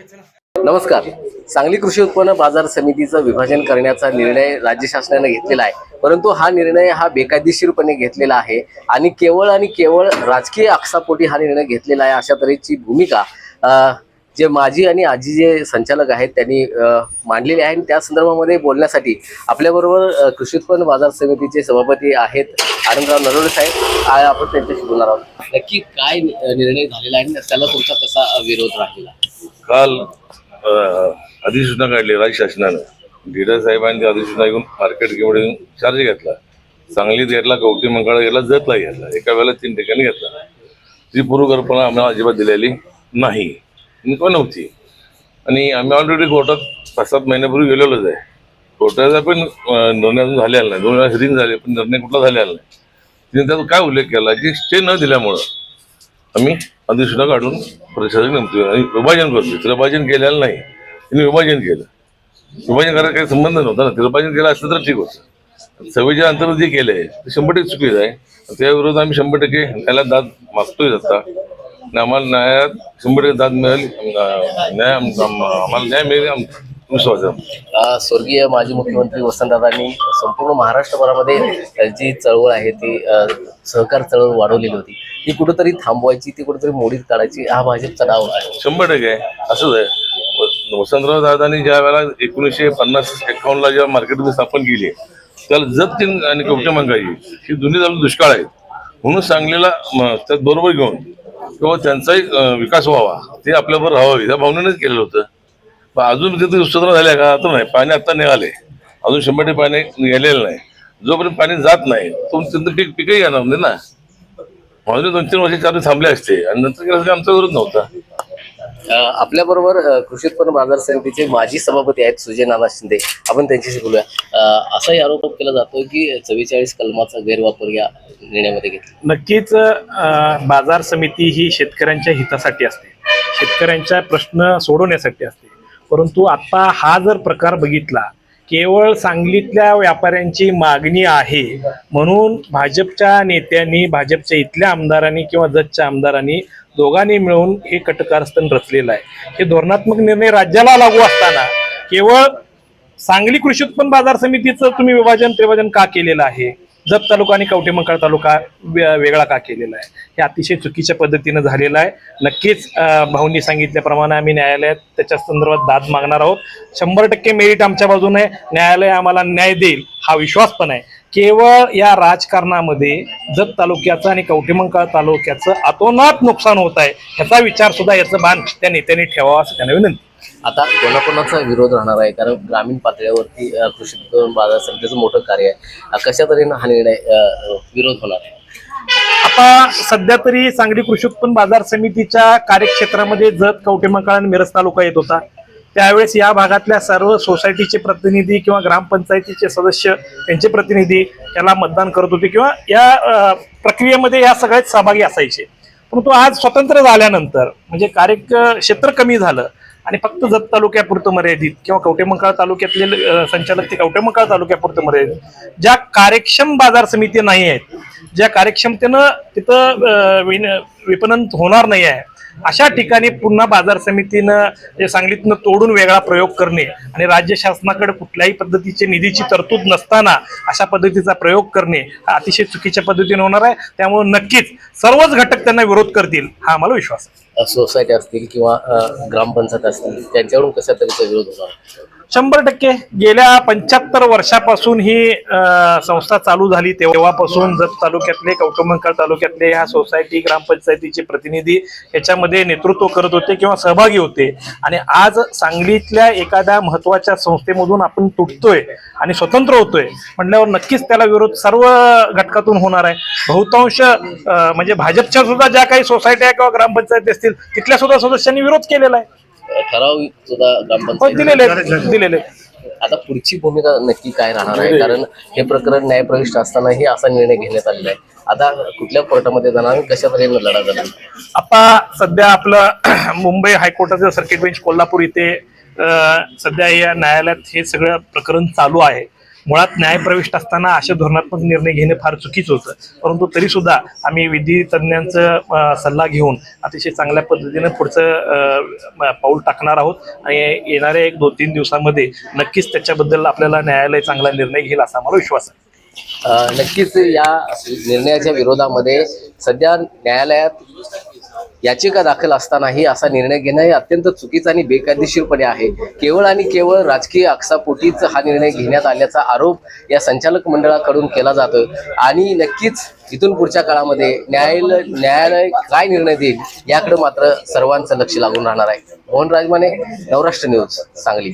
नमस्कार. सांगली कृषी उत्पन्न बाजार समितीचं विभाजन करण्याचा निर्णय राज्य शासनाने घेतलेला आहे, परंतु हा निर्णय बेकायदेशीरपणे घेतलेला आहे आणि केवळ राजकीय आक्षेपोटी हा निर्णय घेतलेला आहे अशा तऱ्हेची भूमिका जे माजी आणि आजी जे संचालक आहेत त्यांनी मांडलेली आहे. आणि त्या संदर्भामध्ये बोलण्यासाठी आपल्याबरोबर कृषी उत्पन्न बाजार समितीचे सभापती आहेत आनंदराव नरोडे साहेब. आपण त्यांच्याशी बोलणार आहोत. नक्की काय निर्णय झालेला आहे आणि त्याला तुमचा कसा विरोध राहिला? काल अधिसूचना काढली राज्य शासनानं. ढिडे साहेबांनी अधिसूचना घेऊन मार्केट घेऊन चार्ज घेतला. सांगलीत घेतला, कवठी मंगळा घेतला, जतला घेतला. एका वेळेला 3 ठिकाणी घेतला. ती पूर्वकल्पना आम्हाला अजिबात दिलेली नाही किंवा नव्हती. आणि आम्ही ऑलरेडी कोर्टात 5-7 महिन्यापूर्वी गेलेलोच आहे. कोर्टाचा पण निर्णय अजून झालेला नाही. 2 वेळा हिअरिंग झाले पण निर्णय कुठला झालेला नाही. तिने त्याचा काय उल्लेख केला की स्टे न दिल्यामुळं आम्ही अधिसूचना काढून प्रशासक नेमतोय आणि विभाजन करतोय. विभाजन केलेलं नाही, तिने विभाजन केलं. विभाजन करायला काही संबंध नव्हता ना. विभाजन केलं असतं तर ठीक होतं. सवयीच्या अंतर्गत जे केलं आहे ते 100% चुकीचं आहे. त्याविरोधात आम्ही 100% न्यायालयात दाद मागतोय आता. आणि आम्हाला न्यायालयात 100% दाद मिळेल, आम्हाला न्याय मिळेल विश्वास आहे. स्वर्गीय माजी मुख्यमंत्री वसंतदादांनी संपूर्ण महाराष्ट्रभरामध्ये जी चळवळ आहे ती सहकार चळवळ वाढवलेली होती, ती कुठेतरी थांबवायची, ती कुठेतरी मोडीत काढायची हा भाजपचा डाव आहे. 100% आहे. असंच आहे. वसंतराव दादांनी ज्या वेळेला 1950-51 जेव्हा मार्केटमध्ये स्थापन केली त्याला जत आणि कवठी मंगायची ही दोन्ही झालं दुष्काळ आहेत म्हणून सांगलीला त्यात बरोबर घेऊन किंवा त्यांचाही विकास व्हावा, ते आपल्याबरोबर राहावी त्या भावनेनेच केलेलं होतं. पण अजून तिथे सुधारणा झाल्या का? आता नाही. पाणी आता निघाले, अजून 100% पाणी निघालेलं नाही. जोपर्यंत पाणी जात नाही तो तिथं पिकही येणार नाही ना. म्हणून 2-3 वर्ष चालू थांबले असते आणि नंतर गेलं आमचा विरोध नव्हता. आपल्या बरोबर कृषी उत्पन्न बाजार समितीचे माजी सभापती आहेत सुजय नाना शिंदे. आपण त्यांच्याशी बोलूया. असाही आरोप केला जातो की 44 कलमाचा गैरवापर या निर्णयामध्ये घेतला. नक्कीच बाजार समिती ही शेतकऱ्यांच्या हितासाठी असते, शेतकऱ्यांच्या प्रश्न सोडवण्यासाठी असते. परंतु आता हा जर प्रकार बघितला, केवळ सांगलीतल्या व्यापाऱ्यांची मागणी आहे म्हणून भाजपच्या नेत्यांनी, भाजपच्या इथल्या आमदारांनी किंवा जतच्या आमदारांनी दोघांनी मिळून हे कटकारस्थान रचलेलं आहे. हे धोरणात्मक निर्णय राज्याला लागू असताना केवळ सांगली कृषी उत्पन्न बाजार समितीचं तुम्ही विभाजन का केलेलं आहे? जत तालुका आणि कवठी मंकाळ तालुका वेगळा का केलेला आहे? हे अतिशय चुकीच्या पद्धतीनं झालेलं आहे. नक्कीच भाऊंनी सांगितल्याप्रमाणे आम्ही न्यायालयात त्याच्या संदर्भात दाद मागणार आहोत. 100% मेरिट आमच्या बाजूने, न्यायालय आम्हाला न्याय देईल हा विश्वास पण आहे. केवळ या राजकारणामध्ये जत तालुक्याचं आणि कवठी मंकाळ तालुक्याचं अतोनात नुकसान होत आहे, ह्याचा विचार सुद्धा, याचं भान त्या नेत्यांनी ठेवावं असं त्यांना विनंती. आता कोणाकोणाचा विरोध राहणार आहे? कारण ग्रामीण पातळीवरती कृषी उत्पन्न बाजार समितीचं मोठं कार्य आहे. कशा तऱ्हेनं हा निर्णय विरोध होणार आहे? आता सध्या तरी सांगली कृषी उत्पन्न बाजार समितीच्या कार्यक्षेत्रामध्ये जत, कवठी मंकाळ आणि मिरज तालुका येत होता. त्यावेळेस या भागातल्या सर्व सोसायटीचे प्रतिनिधी किंवा ग्रामपंचायतीचे सदस्य, त्यांचे प्रतिनिधी याला मतदान करत होते किंवा या प्रक्रियेमध्ये या सगळ्यात सहभागी असायचे. परंतु आज स्वतंत्र झाल्यानंतर म्हणजे कार्यक्षेत्र कमी झालं आणि फक्त जत तालुक्यापुरतं मर्यादित किंवा कवठी मंकाळ तालुक्यातले संचालक ते कवठी मंकाळ तालुक्यापुरतं मर्यादित, ज्या कार्यक्षम बाजार समिती नाही आहेत, ज्या कार्यक्षमतेनं तिथं विपणन होणार नाही आहे, अशा ठिकाणी पुन्हा बाजार समितीनं सांगलीतनं तोडून वेगळा प्रयोग करणे आणि राज्य शासनाकडे कुठल्याही पद्धतीची निधीची तरतूद नसताना अशा पद्धतीचा प्रयोग करणे हा अतिशय चुकीच्या पद्धतीने होणार आहे. त्यामुळे नक्कीच सर्वच घटक त्यांना विरोध करतील हा आम्हाला विश्वास आहे. सोसायटी असतील किंवा ग्रामपंचायत असतील त्यांच्याकडून कशा तऱ्हेचा विरोध होणार? 100% गेल्या 75 वर्षापासून ही संस्था चालू झाली तेव्हापासून जत तालुक्यातले, कवठी मंकाळ तालुक्यातले ह्या सोसायटी, ग्रामपंचायतीचे प्रतिनिधी याच्यामध्ये नेतृत्व करत होते किंवा सहभागी होते. आणि आज सांगलीतल्या एखाद्या महत्वाच्या संस्थेमधून आपण तुटतोय आणि स्वतंत्र होतोय म्हटल्यावर नक्कीच त्याला विरोध सर्व घटकातून होणार आहे. बहुतांश म्हणजे भाजपच्या सुद्धा ज्या काही सोसायट्या किंवा ग्रामपंचायती असतील तिथल्या सुद्धा सदस्यांनी विरोध केलेला आहे. ठराव सुद्धा ग्रामपंचायत दिलेले. आता पुढची भूमिका नक्की काय राहणार आहे? कारण हे प्रकरण न्यायप्रविष्ट असतानाही असा निर्णय घेण्यात आलेला आहे. आता कुठल्या कोर्टामध्ये जाणार आणि कशा तऱ्हेने लढा जाणार? आता सध्या आपलं मुंबई हायकोर्टाचं सर्किट बेंच कोल्हापूर इथे सध्या या न्यायालयात हे सगळं प्रकरण चालू आहे. मुळात न्यायप्रविष्ट असताना अशा धोरणात्मक निर्णय घेणे फार चुकीचं होतं. परंतु तरी सुद्धा आम्ही विधी तज्ज्ञांचा सल्ला घेऊन अतिशय चांगल्या पद्धतीने पुढचं पाऊल टाकणार आहोत आणि येणाऱ्या 1-2-3 दिवसामध्ये नक्कीच त्याच्याबद्दल आपल्याला न्यायालय चांगला निर्णय घेईल असा आम्हाला विश्वास आहे. नक्कीच या निर्णयाच्या विरोधामध्ये सध्या न्यायालयात याचिका दाखल असतानाही असा निर्णय घेणं हे अत्यंत चुकीचं आणि बेकायदेशीरपणे आहे. केवळ आणि केवळ राजकीय आक्षापोटीच हा निर्णय घेण्यात आल्याचा आरोप या संचालक मंडळाकडून केला जातोय आणि नक्कीच इथून पुढच्या काळामध्ये न्यायालय काय निर्णय देईल याकडे मात्र सर्वांचं लक्ष लागून राहणार आहे. मोहन राजमाने, नवराष्ट्र न्यूज, सांगली.